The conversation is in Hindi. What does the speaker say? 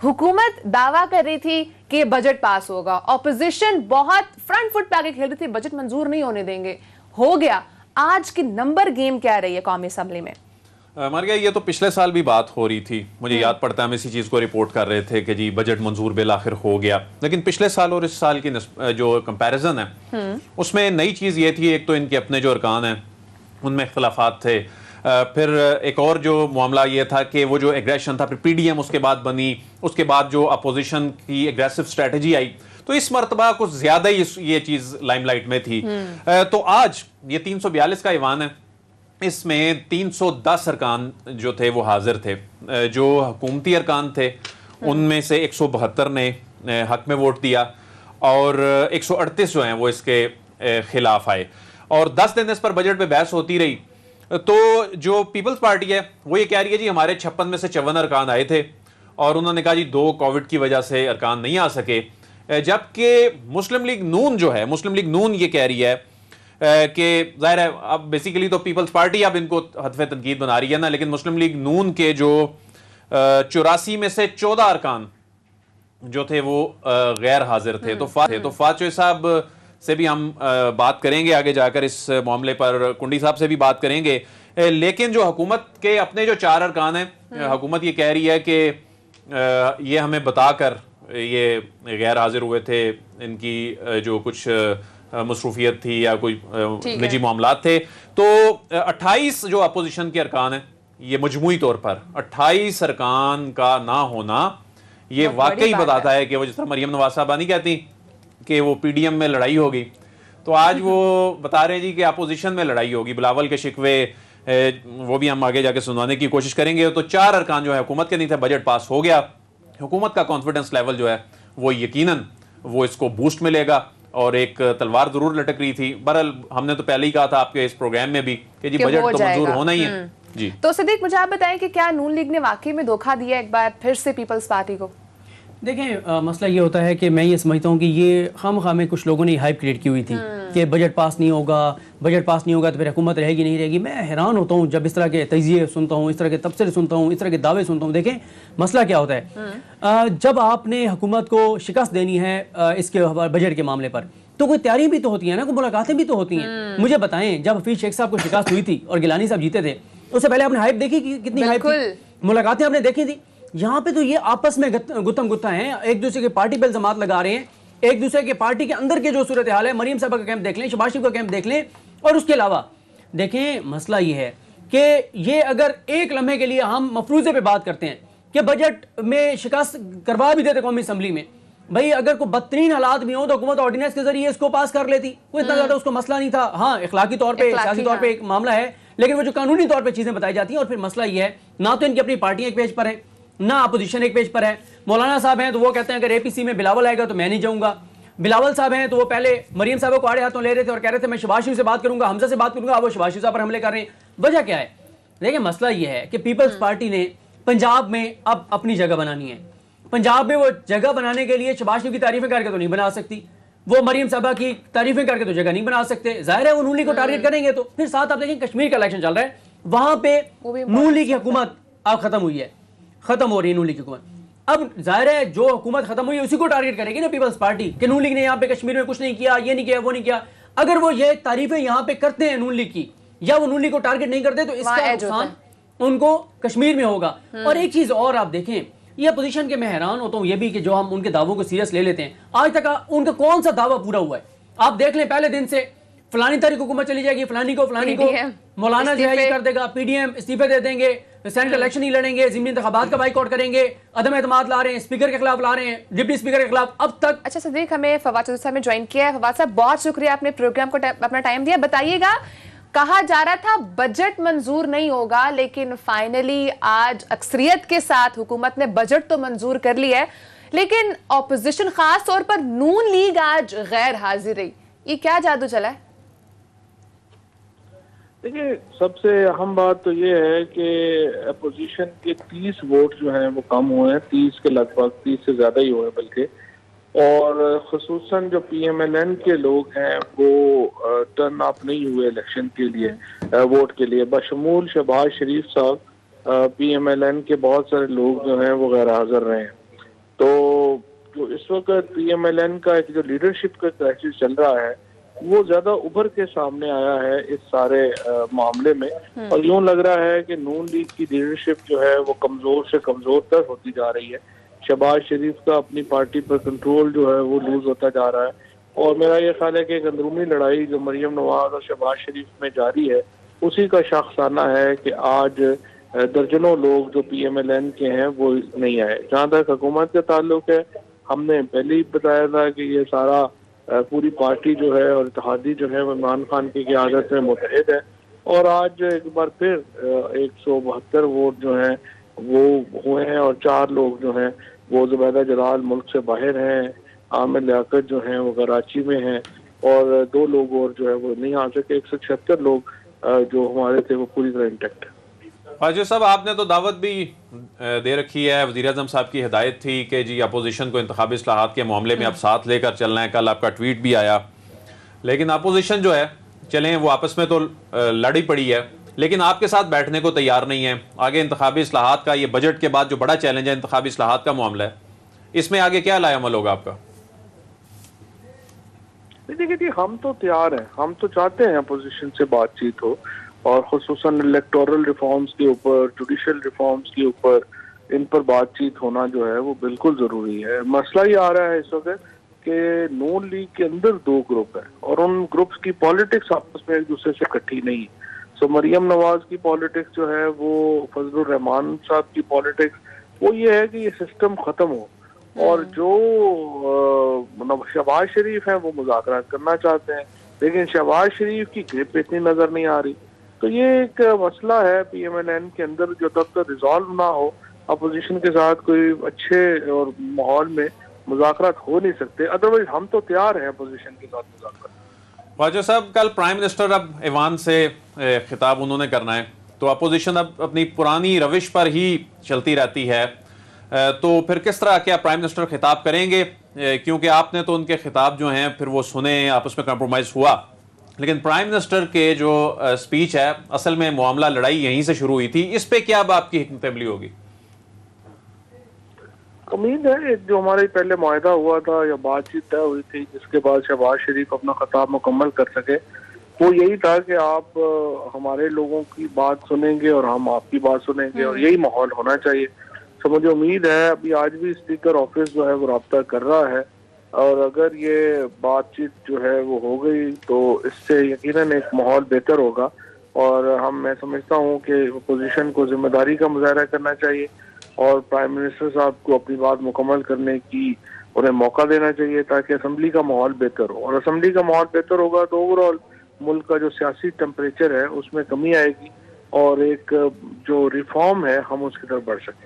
हुकूमत दावा कर रही थी कि बजट पास होगा, ऑपोजिशन बहुत फ्रंट फुट पे आगे खेल रही थी, बजट मंजूर नहीं होने देंगे, हो गया। आज की नंबर गेम क्या रही है कौमी असम्बली में? मर गया। ये तो पिछले साल भी बात हो रही थी, मुझे याद पड़ता है हम इसी चीज़ को रिपोर्ट कर रहे थे कि जी बजट मंजूर बिल आखिर हो गया। लेकिन पिछले साल और इस साल की जो कंपैरिजन है उसमें नई चीज़ ये थी, एक तो इनके अपने जो अरकान हैं उनमें इख्तलाफात थे, फिर एक और जो मामला ये था कि वो जो एग्रेशन था, फिर पीडीएम उसके बाद बनी, उसके बाद जो अपोजिशन की एग्रेसिव स्ट्रेटजी आई, तो इस मरतबा कुछ ज़्यादा ही ये चीज़ लाइमलाइट में थी। तो आज ये 342 का ईवान है, इसमें 310 अरकान जो थे वो हाजिर थे। जो हुकूमती अरकान थे उनमें से 172 ने हक में वोट दिया और 138 जो हैं वो इसके खिलाफ आए। और 10 दिन इस पर बजट पे बहस होती रही। तो जो पीपल्स पार्टी है वो ये कह रही है जी हमारे 56 में से 54 अरकान आए थे और उन्होंने कहा जी 2 कोविड की वजह से अरकान नहीं आ सके। जबकि मुस्लिम लीग नून जो है, मुस्लिम लीग नून ये कह रही है कि ज़ाहिर है अब बेसिकली तो पीपल्स पार्टी अब इनको हदफ तनकीद बना रही है ना, लेकिन मुस्लिम लीग नून के जो 84 में से 14 अरकान जो थे वो गैर हाजिर थे। तो फात चोई साहब से भी हम बात करेंगे आगे जाकर, इस मामले पर कुंडी साहब से भी बात करेंगे। लेकिन जो हुकूमत के अपने जो 4 अरकान हैं, हुकूमत ये कह रही है कि ये हमें बताकर ये गैर हाजिर हुए थे, इनकी जो कुछ मसरूफियत थी या कोई निजी मामलात थे। तो 28 जो अपोजिशन के अरकान हैं, ये मजमूई तौर पर 28 अरकान का ना होना ये वाकई बताता है कि वो जिस तरह मरियम नवाज साहबा नहीं कहती कि वो पीडीएम में लड़ाई होगी, तो आज वो बता रहे हैं जी कि अपोजिशन में लड़ाई होगी। बिलावल के शिकवे वो भी हम आगे जाके सुनवाने की कोशिश करेंगे। तो 4 अरकान जो है हुकूमत के नहीं थे, बजट पास हो गया। हुकूमत का कॉन्फिडेंस लेवल जो है वो यकीनन वो इसको बूस्ट मिलेगा और एक तलवार जरूर लटक रही थी। बहरहाल हमने तो पहले ही कहा था आपके इस प्रोग्राम में भी कि जी बजट तो मंजूर होना ही है जी। तो सिद्दीक मुझे आप बताएं कि क्या नून लीग ने वाकई में धोखा दिया एक बार फिर से पीपल्स पार्टी को? देखें, मसला ये होता है कि मैं ये समझता हूँ कि ये खाम में कुछ लोगों ने हाइप क्रिएट की हुई थी कि बजट पास नहीं होगा, बजट पास नहीं होगा तो फिर हुकूमत रहेगी नहीं रहेगी। मैं हैरान होता हूँ जब इस तरह के तजिए सुनता हूँ, इस तरह के तबसरे सुनता हूँ, इस तरह के दावे सुनता हूँ। देखें मसला क्या होता है, जब आपने हुकूमत को शिकस्त देनी है इसके बजट के मामले पर, तो कोई तैयारी भी तो होती है ना, कोई मुलाकातें भी तो होती हैं। मुझे बताएं, जब हफीज शेख साहब को शिकस्त हुई थी और गिलानी साहब जीते थे, उससे पहले आपने हाइप देखी कितनी हाइप थी, मुलाकातें आपने देखी थी। यहाँ पे तो ये आपस में गुत्तम गुत्ता हैं, एक दूसरे के पार्टी पे इल्जामात लगा रहे हैं, एक दूसरे के पार्टी के अंदर के जो सूरत हाल है, मरियम साहब का कैंप देख लें, शहबाज शरीफ का कैंप देख लें। और उसके अलावा देखें मसला ये है कि ये अगर एक लम्हे के लिए हम मफरूजे पे बात करते हैं कि बजट में शिकस्त करवा भी देते कौमी असम्बली में, भाई अगर कोई बदतरीन हालात भी हो तो हुकूमत ऑर्डिनेंस के जरिए इसको पास कर लेती, कोई इतना ज्यादा उसको मसला नहीं था। हाँ, इखलाकी तौर पे, सियासी तौर पे एक मामला है, लेकिन वो जो कानूनी तौर पे चीजें बताई जाती हैं। और फिर मसला ये है, ना तो इनकी अपनी पार्टियां एक पेज पर है, ना अपोजिशन एक पेज पर है। मौलाना साहब हैं तो वो कहते हैं अगर एपीसी में बिलावल आएगा तो मैं नहीं जाऊंगा। बिलावल साहब हैं तो वो पहले मरियम साहब को आड़े हाथों ले रहे थे और कह रहे थे मैं शहबाज शरीफ से बात करूंगा, हमजा से बात करूंगा, अब वो शहबाज शरीफ साहब पर हमले कर रहे हैं। वजह क्या है? देखिए मसला ये है कि पीपल्स पार्टी ने पंजाब में अब अपनी जगह बनानी है। पंजाब में वो जगह बनाने के लिए शहबाज शरीफ की तारीफें करके तो नहीं बना सकती, वो मरियम साहबा की तारीफें करके तो जगह नहीं बना सकते। जाहिर है वो नून लीग को टारगेट करेंगे। तो फिर साथ आप देखें कश्मीर का इलेक्शन चल रहा है, वहां पे नून लीग की हुकूमत अब खत्म हुई है, खत्म हो रही है नून लीग की हुकूमत। अब जाहिर है जो हुकूमत खत्म हुई है उसी को टारगेट करेगी ना पीपल्स पार्टी कि नून लीग ने यहाँ पे कश्मीर में कुछ नहीं किया, ये नहीं किया, वो नहीं किया। अगर वो ये तारीफें यहाँ पे करते हैं नून लीग की, या वो नून लीग को टारगेट नहीं करते, तो इसका नुकसान उनको कश्मीर में होगा। और एक चीज और आप देखें, ये अपोजिशन के मैं हैरान होता हूँ ये भी कि जो हम उनके दावों को सीरियस ले लेते हैं, आज तक उनका कौन सा दावा पूरा हुआ है? आप देख लें, पहले दिन से फलानी तारीख हुकूमत चली जाएगी, फलानी को मौलाना जो है ये कर देगा, पीडीएम इस्तीफे दे देंगे, सेनेट इलेक्शन नहीं लड़ेंगे, ज़िमनी इंतखाबात का बाइकआउट करेंगे, अदम एतमाद ला रहे हैं, स्पीकर के खिलाफ ला रहे हैं, डिप्टी स्पीकर के खिलाफ अब तक। अच्छा सिद्दीक, हमें फवाद चौधरी साहब ने ज्वाइन किया है। फवाद साहब बहुत शुक्रिया, आपने प्रोग्राम को अपना टाइम दिया। बताइएगा, कहा जा रहा था बजट मंजूर नहीं होगा, लेकिन फाइनली आज अक्सरियत के साथ हुकूमत ने बजट तो मंजूर कर लिया है, लेकिन ऑपोजिशन खास तौर पर नून लीग आज गैर हाजिर रही। ये क्या जादू चला है? देखिए, सबसे अहम बात तो ये है कि अपोजिशन के 30 वोट जो हैं वो कम हुए हैं, 30 के लगभग, 30 से ज्यादा ही हुए हैं बल्कि। और खुसूसन जो पीएमएलएन के लोग हैं वो टर्न अप नहीं हुए इलेक्शन के लिए, वोट के लिए, बशमूल शहबाज शरीफ साहब। पीएमएलएन के बहुत सारे लोग जो हैं वो गैर हाजिर रहे हैं। तो जो इस वक्त PMLN का एक जो लीडरशिप का क्राइसिस चल रहा है वो ज्यादा उभर के सामने आया है इस सारे मामले में, और यूं लग रहा है कि नून लीग की लीडरशिप जो है वो कमजोर से कमजोर तर होती जा रही है। शहबाज शरीफ का अपनी पार्टी पर कंट्रोल जो है वो लूज होता जा रहा है, और मेरा ये ख्याल है कि एक अंदरूनी लड़ाई जो मरियम नवाज और शहबाज शरीफ में जारी है उसी का शाखसाना है कि आज दर्जनों लोग जो PMLN के हैं वो नहीं आए। जहाँ तक हुकूमत का ताल्लुक है, हमने पहले ही बताया था कि ये सारा पूरी पार्टी जो है और इत्तेहादी जो है वो इमरान खान की क़यादत में मुत्तहिद है, और आज एक बार फिर 172 वोट जो हैं वो हुए हैं, और 4 लोग जो हैं वो जुबैदा जलाल मुल्क से बाहर हैं, आमिर लियाकत जो हैं वो कराची में हैं, और 2 लोग और जो है वो नहीं आ सके। 176 लोग जो हमारे थे वो पूरी तरह इंटैक्ट है। वाजिद साहब, आपने तो दावत भी दे रखी है, वज़ीर आज़म साहब की हिदायत थी कि जी अपोजिशन को इंतखाबी इस्लाहात के मामले में आप साथ लेकर चलना है, कल आपका ट्वीट भी आया, लेकिन अपोजिशन जो है चलें वो आपस में तो लड़ी पड़ी है लेकिन आपके साथ बैठने को तैयार नहीं है। आगे इंतखाबी इस्लाहात का, ये बजट के बाद जो बड़ा चैलेंज है इंतखाबी इस्लाहात का मामला है, इसमें आगे क्या लाएअमल होगा आपका? देखिए हम तो तैयार हैं, हम तो चाहते हैं अपोजिशन से बातचीत हो, और खुसूसन इलेक्टोरल रिफॉर्म्स के ऊपर, जुडिशल रिफॉर्म्स के ऊपर, इन पर बातचीत होना जो है वो बिल्कुल जरूरी है। मसला ये आ रहा है इस वक्त कि नून लीग के अंदर 2 ग्रुप है और उन ग्रुप्स की पॉलिटिक्स आपस में एक दूसरे से इकट्ठी नहीं है। सो मरियम नवाज की पॉलिटिक्स जो है वो, फजलुर रहमान साहब की पॉलिटिक्स वो ये है कि ये सिस्टम खत्म हो, और जो शहबाज शरीफ है वो मुज़ाकरात करना चाहते हैं, लेकिन शहबाज शरीफ की ग्रिप इतनी नजर नहीं आ रही। तो ये एक मसला है PMLN के अंदर, जो तब तक रिजॉल्व ना हो अपोजिशन के साथ कोई अच्छे और माहौल में मुज़ाकरात हो नहीं सकते। अदरवाइज हम तो तैयार हैं अपोजिशन के साथ मुज़ाकरात। वाजिद साहब, कल प्राइम मिनिस्टर अब ऐवान से खिताब उन्होंने करना है, तो अपोजिशन अब अपनी पुरानी रविश पर ही चलती रहती है, तो फिर किस तरह क्या प्राइम मिनिस्टर खिताब करेंगे? क्योंकि आपने तो उनके खिताब जो हैं फिर वो सुने, आपस में कंप्रोमाइज़ हुआ, लेकिन प्राइम मिनिस्टर के जो स्पीच है असल में मामला लड़ाई यहीं से शुरू हुई थी, इस पे क्या अब आपकी हिकमत अमली होगी? उम्मीद है जो हमारे पहले मुआहदा हुआ था या बातचीत तय हुई थी जिसके बाद शहबाज शरीफ अपना खिताब मुकम्मल कर सके, वो यही था कि आप हमारे लोगों की बात सुनेंगे और हम आपकी बात सुनेंगे, और यही माहौल होना चाहिए। तो मुझे उम्मीद है अभी आज भी स्पीकर ऑफिस जो है वो रब्ता कर रहा है, और अगर ये बातचीत जो है वो हो गई तो इससे यकीनन एक माहौल बेहतर होगा, और मैं समझता हूँ कि अपोजिशन को जिम्मेदारी का मुजाहरा करना चाहिए और प्राइम मिनिस्टर साहब को अपनी बात मुकम्मल करने की उन्हें मौका देना चाहिए, ताकि असम्बली का माहौल बेहतर हो। और असम्बली का माहौल बेहतर होगा तो ओवरऑल मुल्क का जो सियासी टेम्परेचर है उसमें कमी आएगी, और एक जो रिफॉर्म है हम उसकी तरफ बढ़ सकें।